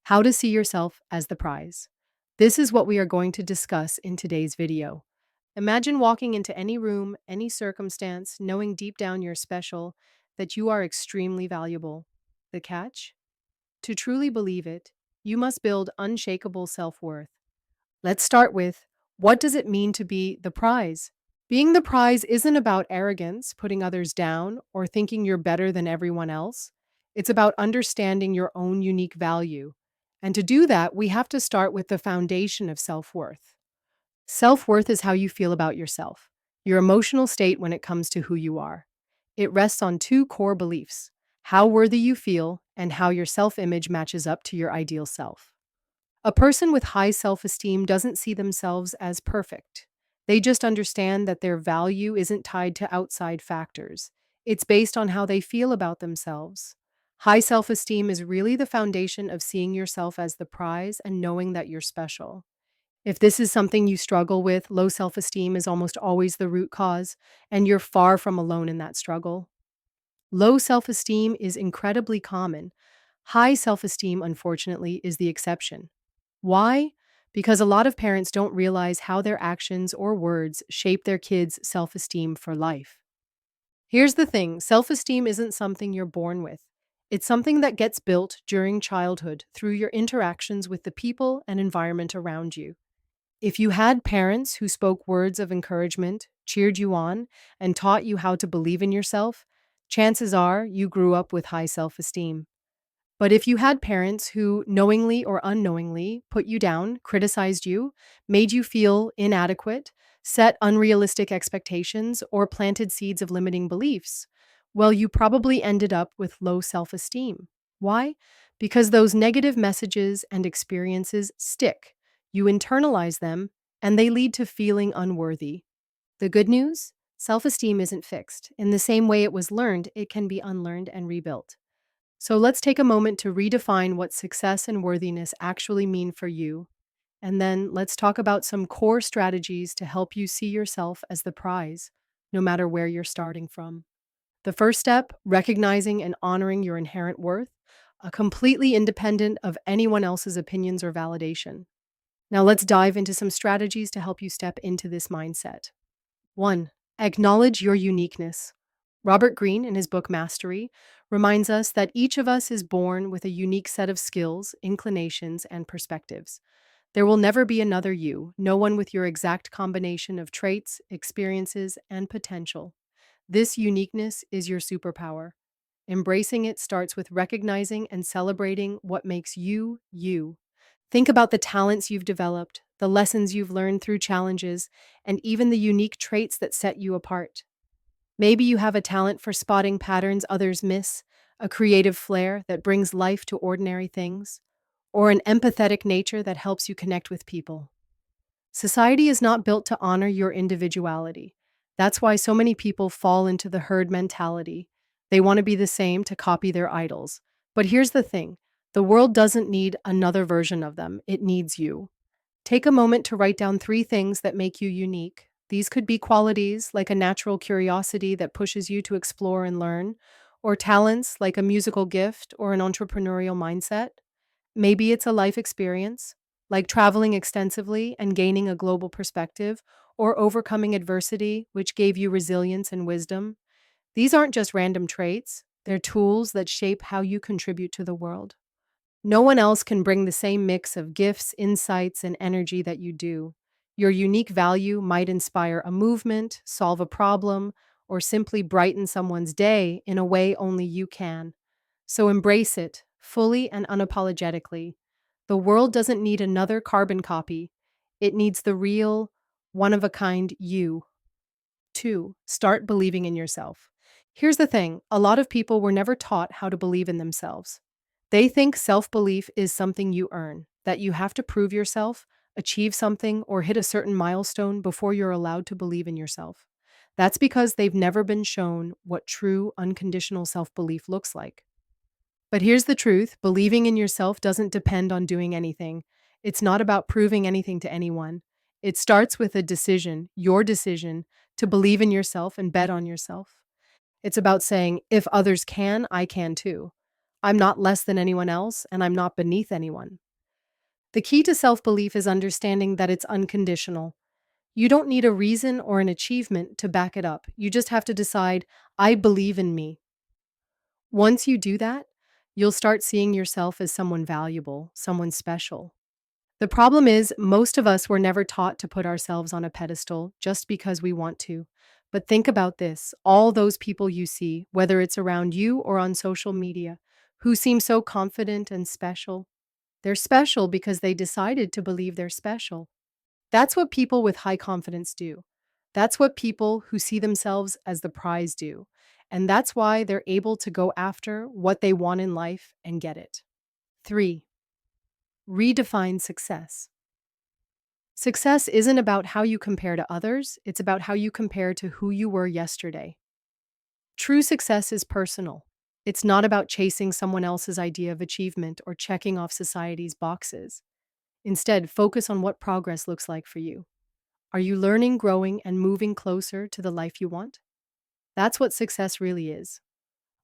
How to see yourself as the prize. This is what we are going to discuss in today's video. Imagine walking into any room, any circumstance, knowing deep down you're special, that you are extremely valuable. The catch? To truly believe it, you must build unshakable self worth. Let's start with, what does it mean to be the prize? Being the prize isn't about arrogance, putting others down, or thinking you're better than everyone else. It's about understanding your own unique value. And to do that, we have to start with the foundation of self worth. Self worth is how you feel about yourself, your emotional state when it comes to who you are. It rests on two core beliefs: how worthy you feel and how your self image matches up to your ideal self. A person with high self esteem doesn't see themselves as perfect. They just understand that their value isn't tied to outside factors. It's based on how they feel about themselves. High self esteem is really the foundation of seeing yourself as the prize and knowing that you're special. If this is something you struggle with, low self esteem is almost always the root cause, and you're far from alone in that struggle. Low self esteem is incredibly common. High self esteem, unfortunately, is the exception. Why? Because a lot of parents don't realize how their actions or words shape their kids' self esteem for life. Here's the thing: self esteem isn't something you're born with, it's something that gets built during childhood through your interactions with the people and environment around you. If you had parents who spoke words of encouragement, cheered you on, and taught you how to believe in yourself, chances are you grew up with high self esteem. But if you had parents who, knowingly or unknowingly, put you down, criticized you, made you feel inadequate, set unrealistic expectations, or planted seeds of limiting beliefs, well, you probably ended up with low self esteem. Why? Because those negative messages and experiences stick. You internalize them, and they lead to feeling unworthy. The good news? Self esteem isn't fixed. In the same way it was learned, it can be unlearned and rebuilt. So let's take a moment to redefine what success and worthiness actually mean for you. And then let's talk about some core strategies to help you see yourself as the prize, no matter where you're starting from. The first step: recognizing and honoring your inherent worth, completely independent of anyone else's opinions or validation. Now let's dive into some strategies to help you step into this mindset. 1. Acknowledge your uniqueness. Robert Greene, in his book Mastery, reminds us that each of us is born with a unique set of skills, inclinations, and perspectives. There will never be another you, no one with your exact combination of traits, experiences, and potential. This uniqueness is your superpower. Embracing it starts with recognizing and celebrating what makes you, you. Think about the talents you've developed, the lessons you've learned through challenges, and even the unique traits that set you apart. Maybe you have a talent for spotting patterns others miss, a creative flair that brings life to ordinary things, or an empathetic nature that helps you connect with people. Society is not built to honor your individuality. That's why so many people fall into the herd mentality. They want to be the same to copy their idols. But here's the thing: the world doesn't need another version of them, it needs you. Take a moment to write down three things that make you unique. These could be qualities like a natural curiosity that pushes you to explore and learn, or talents like a musical gift or an entrepreneurial mindset. Maybe it's a life experience, like traveling extensively and gaining a global perspective, or overcoming adversity, which gave you resilience and wisdom. These aren't just random traits, they're tools that shape how you contribute to the world. No one else can bring the same mix of gifts, insights, and energy that you do. Your unique value might inspire a movement, solve a problem, or simply brighten someone's day in a way only you can. So embrace it, fully and unapologetically. The world doesn't need another carbon copy. It needs the real, one of a kind you. 2. Start believing in yourself. Here's the thing: a lot of people were never taught how to believe in themselves. They think self belief is something you earn, that you have to prove yourself, achieve something, or hit a certain milestone before you're allowed to believe in yourself. That's because they've never been shown what true, unconditional self belief looks like. But here's the truth: believing in yourself doesn't depend on doing anything. It's not about proving anything to anyone. It starts with a decision, your decision, to believe in yourself and bet on yourself. It's about saying, if others can, I can too. I'm not less than anyone else, and I'm not beneath anyone. The key to self belief is understanding that it's unconditional. You don't need a reason or an achievement to back it up. You just have to decide, I believe in me. Once you do that, you'll start seeing yourself as someone valuable, someone special. The problem is, most of us were never taught to put ourselves on a pedestal just because we want to. But think about this, all those people you see, whether it's around you or on social media, who seem so confident and special, they're special because they decided to believe they're special. That's what people with high confidence do. That's what people who see themselves as the prize do. And that's why they're able to go after what they want in life and get it. 3. Redefine success. Success isn't about how you compare to others, it's about how you compare to who you were yesterday. True success is personal. It's not about chasing someone else's idea of achievement or checking off society's boxes. Instead, focus on what progress looks like for you. Are you learning, growing, and moving closer to the life you want? That's what success really is.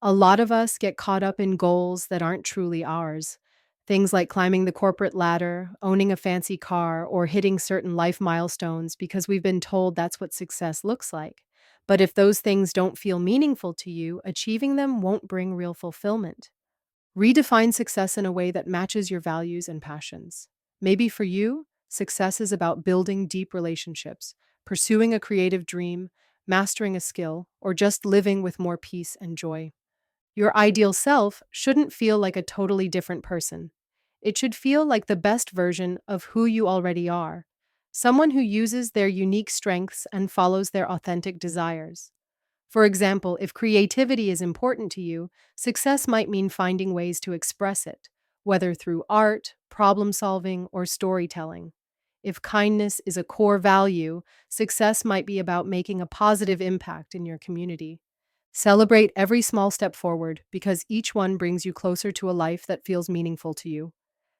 A lot of us get caught up in goals that aren't truly ours. Things like climbing the corporate ladder, owning a fancy car, or hitting certain life milestones because we've been told that's what success looks like. But if those things don't feel meaningful to you, achieving them won't bring real fulfillment. Redefine success in a way that matches your values and passions. Maybe for you, success is about building deep relationships, pursuing a creative dream, mastering a skill, or just living with more peace and joy. Your ideal self shouldn't feel like a totally different person. It should feel like the best version of who you already are, someone who uses their unique strengths and follows their authentic desires. For example, if creativity is important to you, success might mean finding ways to express it, whether through art, problem solving, or storytelling. If kindness is a core value, success might be about making a positive impact in your community. Celebrate every small step forward because each one brings you closer to a life that feels meaningful to you.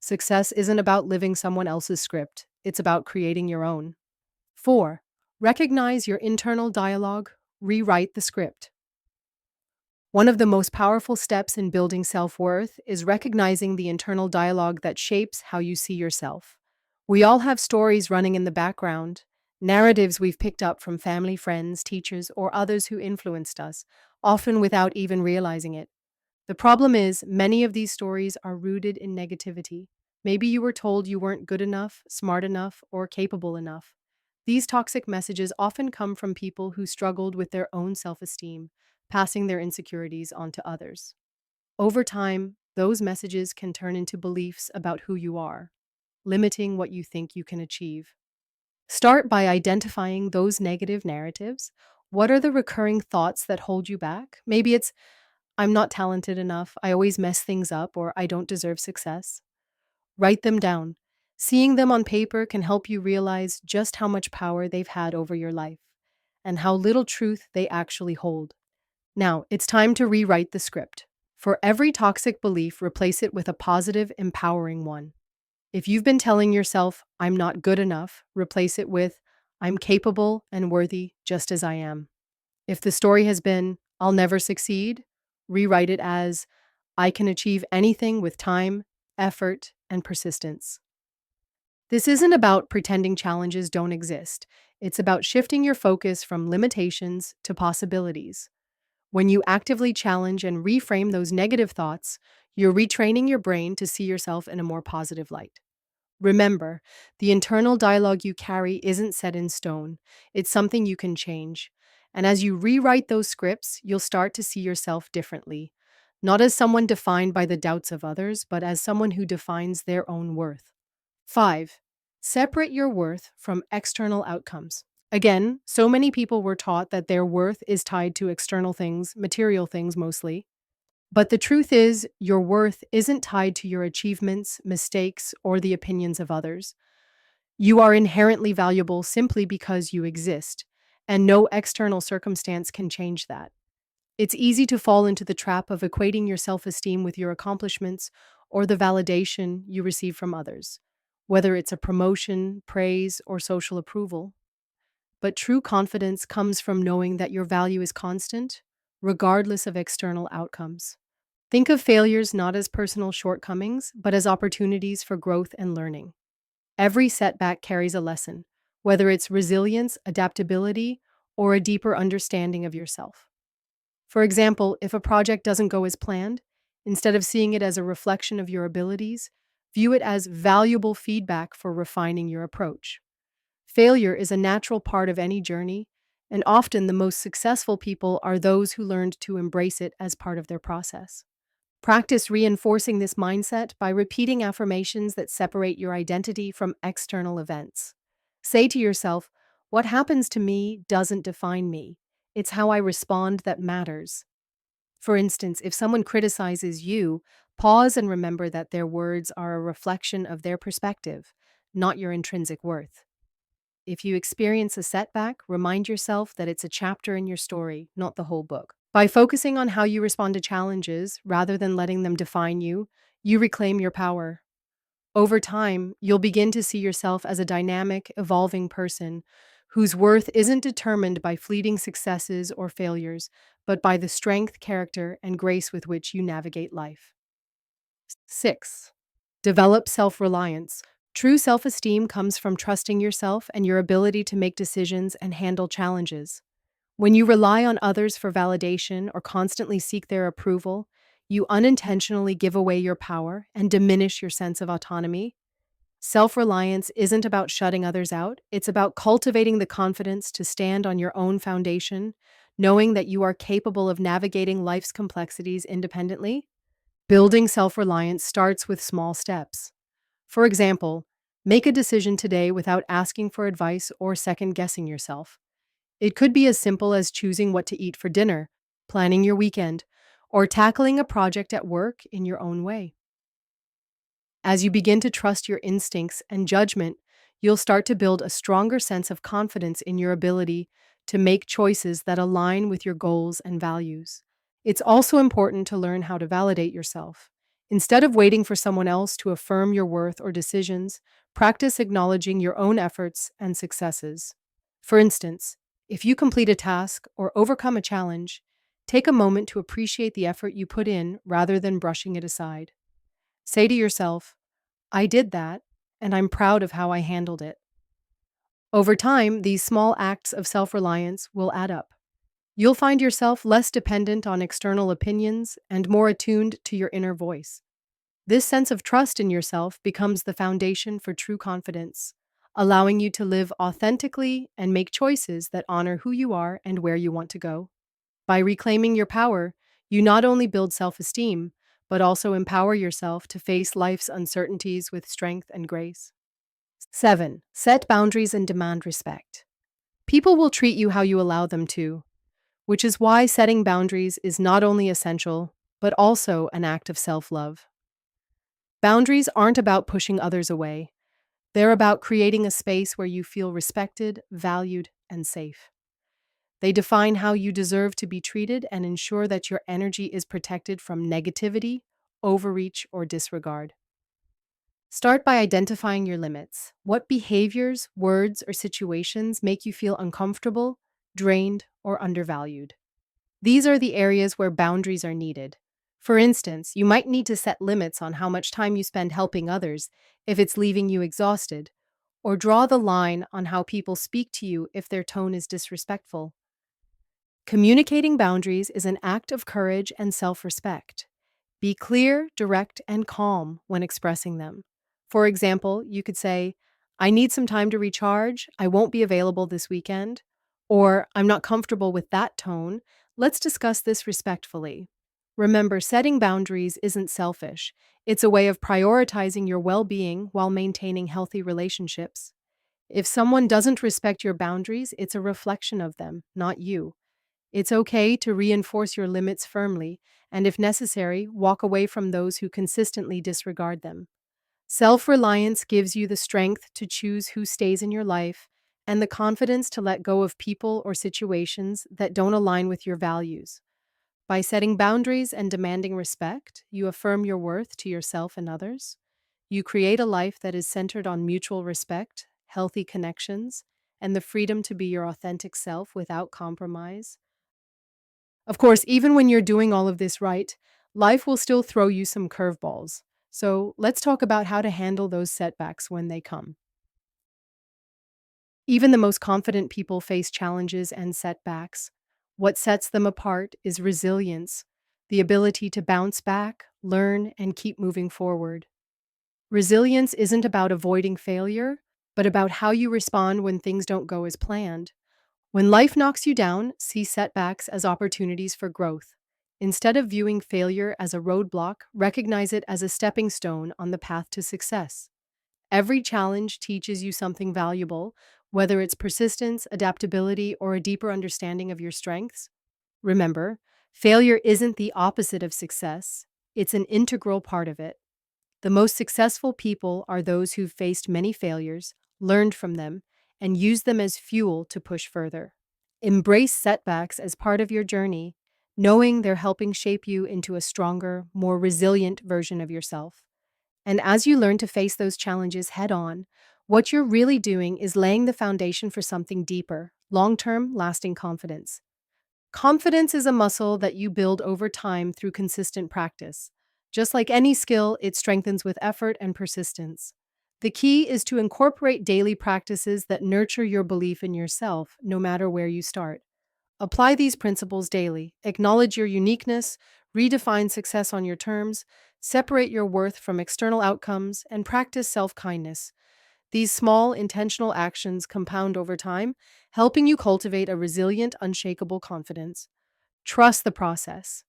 Success isn't about living someone else's script, it's about creating your own. 4. Recognize your internal dialogue, rewrite the script. One of the most powerful steps in building self worth is recognizing the internal dialogue that shapes how you see yourself. We all have stories running in the background, narratives we've picked up from family, friends, teachers, or others who influenced us, often without even realizing it. The problem is, many of these stories are rooted in negativity. Maybe you were told you weren't good enough, smart enough, or capable enough. These toxic messages often come from people who struggled with their own self esteem, passing their insecurities onto others. Over time, those messages can turn into beliefs about who you are, limiting what you think you can achieve. Start by identifying those negative narratives. What are the recurring thoughts that hold you back? Maybe it's, I'm not talented enough, I always mess things up, or I don't deserve success. Write them down. Seeing them on paper can help you realize just how much power they've had over your life and how little truth they actually hold. Now, it's time to rewrite the script. For every toxic belief, replace it with a positive, empowering one. If you've been telling yourself, I'm not good enough, replace it with, I'm capable and worthy just as I am. If the story has been, I'll never succeed, rewrite it as, I can achieve anything with time, effort, and persistence. This isn't about pretending challenges don't exist. It's about shifting your focus from limitations to possibilities. When you actively challenge and reframe those negative thoughts, you're retraining your brain to see yourself in a more positive light. Remember, the internal dialogue you carry isn't set in stone. It's something you can change. And as you rewrite those scripts, you'll start to see yourself differently. Not as someone defined by the doubts of others, but as someone who defines their own worth. 5. Separate your worth from external outcomes. Again, so many people were taught that their worth is tied to external things, material things mostly. But the truth is, your worth isn't tied to your achievements, mistakes, or the opinions of others. You are inherently valuable simply because you exist, and no external circumstance can change that. It's easy to fall into the trap of equating your self esteem with your accomplishments or the validation you receive from others, whether it's a promotion, praise, or social approval. But true confidence comes from knowing that your value is constant, regardless of external outcomes. Think of failures not as personal shortcomings, but as opportunities for growth and learning. Every setback carries a lesson, whether it's resilience, adaptability, or a deeper understanding of yourself. For example, if a project doesn't go as planned, instead of seeing it as a reflection of your abilities, view it as valuable feedback for refining your approach. Failure is a natural part of any journey, and often the most successful people are those who learned to embrace it as part of their process. Practice reinforcing this mindset by repeating affirmations that separate your identity from external events. Say to yourself, "What happens to me doesn't define me. It's how I respond that matters." For instance, if someone criticizes you, pause and remember that their words are a reflection of their perspective, not your intrinsic worth. If you experience a setback, remind yourself that it's a chapter in your story, not the whole book. By focusing on how you respond to challenges rather than letting them define you, you reclaim your power. Over time, you'll begin to see yourself as a dynamic, evolving person whose worth isn't determined by fleeting successes or failures, but by the strength, character, and grace with which you navigate life. 6. Develop self reliance. True self esteem comes from trusting yourself and your ability to make decisions and handle challenges. When you rely on others for validation or constantly seek their approval, you unintentionally give away your power and diminish your sense of autonomy. Self reliance isn't about shutting others out, it's about cultivating the confidence to stand on your own foundation, knowing that you are capable of navigating life's complexities independently. Building self reliance starts with small steps. For example, make a decision today without asking for advice or second guessing yourself. It could be as simple as choosing what to eat for dinner, planning your weekend, or tackling a project at work in your own way. As you begin to trust your instincts and judgment, you'll start to build a stronger sense of confidence in your ability to make choices that align with your goals and values. It's also important to learn how to validate yourself. Instead of waiting for someone else to affirm your worth or decisions, practice acknowledging your own efforts and successes. For instance, if you complete a task or overcome a challenge, take a moment to appreciate the effort you put in rather than brushing it aside. Say to yourself, "I did that, and I'm proud of how I handled it." Over time, these small acts of self reliance will add up. You'll find yourself less dependent on external opinions and more attuned to your inner voice. This sense of trust in yourself becomes the foundation for true confidence, allowing you to live authentically and make choices that honor who you are and where you want to go. By reclaiming your power, you not only build self esteem, but also empower yourself to face life's uncertainties with strength and grace. 7. Set boundaries and demand respect. People will treat you how you allow them to, which is why setting boundaries is not only essential, but also an act of self love. Boundaries aren't about pushing others away, they're about creating a space where you feel respected, valued, and safe. They define how you deserve to be treated and ensure that your energy is protected from negativity, overreach, or disregard. Start by identifying your limits. What behaviors, words, or situations make you feel uncomfortable, drained, or undervalued? These are the areas where boundaries are needed. For instance, you might need to set limits on how much time you spend helping others if it's leaving you exhausted, or draw the line on how people speak to you if their tone is disrespectful. Communicating boundaries is an act of courage and self respect. Be clear, direct, and calm when expressing them. For example, you could say, "I need some time to recharge. I won't be available this weekend." Or, "I'm not comfortable with that tone. Let's discuss this respectfully." Remember, setting boundaries isn't selfish. It's a way of prioritizing your well being while maintaining healthy relationships. If someone doesn't respect your boundaries, it's a reflection of them, not you. It's okay to reinforce your limits firmly, and if necessary, walk away from those who consistently disregard them. Self reliance gives you the strength to choose who stays in your life and the confidence to let go of people or situations that don't align with your values. By setting boundaries and demanding respect, you affirm your worth to yourself and others. You create a life that is centered on mutual respect, healthy connections, and the freedom to be your authentic self without compromise. Of course, even when you're doing all of this right, Life will still throw you some curveballs. So let's talk about how to handle those setbacks when they come. Even the most confident people face challenges and setbacks. What sets them apart is resilience, the ability to bounce back, learn, and keep moving forward. Resilience isn't about avoiding failure, but about how you respond when things don't go as planned. When life knocks you down, see setbacks as opportunities for growth. Instead of viewing failure as a roadblock, recognize it as a stepping stone on the path to success. Every challenge teaches you something valuable, whether it's persistence, adaptability, or a deeper understanding of your strengths. Remember, failure isn't the opposite of success, it's an integral part of it. The most successful people are those who've faced many failures, learned from them, and used them as fuel to push further. Embrace setbacks as part of your journey, knowing they're helping shape you into a stronger, more resilient version of yourself. And as you learn to face those challenges head on, what you're really doing is laying the foundation for something deeper, long term, lasting confidence. Confidence is a muscle that you build over time through consistent practice. Just like any skill, it strengthens with effort and persistence. The key is to incorporate daily practices that nurture your belief in yourself, no matter where you start. Apply these principles daily. Acknowledge your uniqueness, redefine success on your terms, separate your worth from external outcomes, and practice self kindness. These small, intentional actions compound over time, helping you cultivate a resilient, unshakable confidence. Trust the process.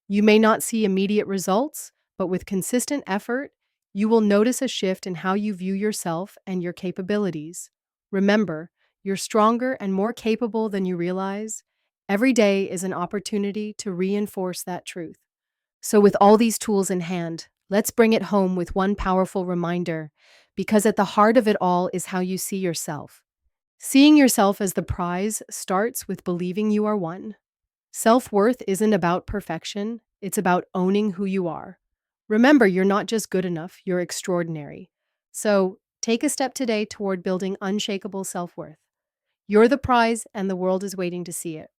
You may not see immediate results, but with consistent effort, you will notice a shift in how you view yourself and your capabilities. Remember, you're stronger and more capable than you realize. Every day is an opportunity to reinforce that truth. So, with all these tools in hand, let's bring it home with one powerful reminder, because at the heart of it all is how you see yourself. Seeing yourself as the prize starts with believing you are one. Self worth isn't about perfection, it's about owning who you are. Remember, you're not just good enough, you're extraordinary. So, take a step today toward building unshakable self worth. You're the prize, and the world is waiting to see it.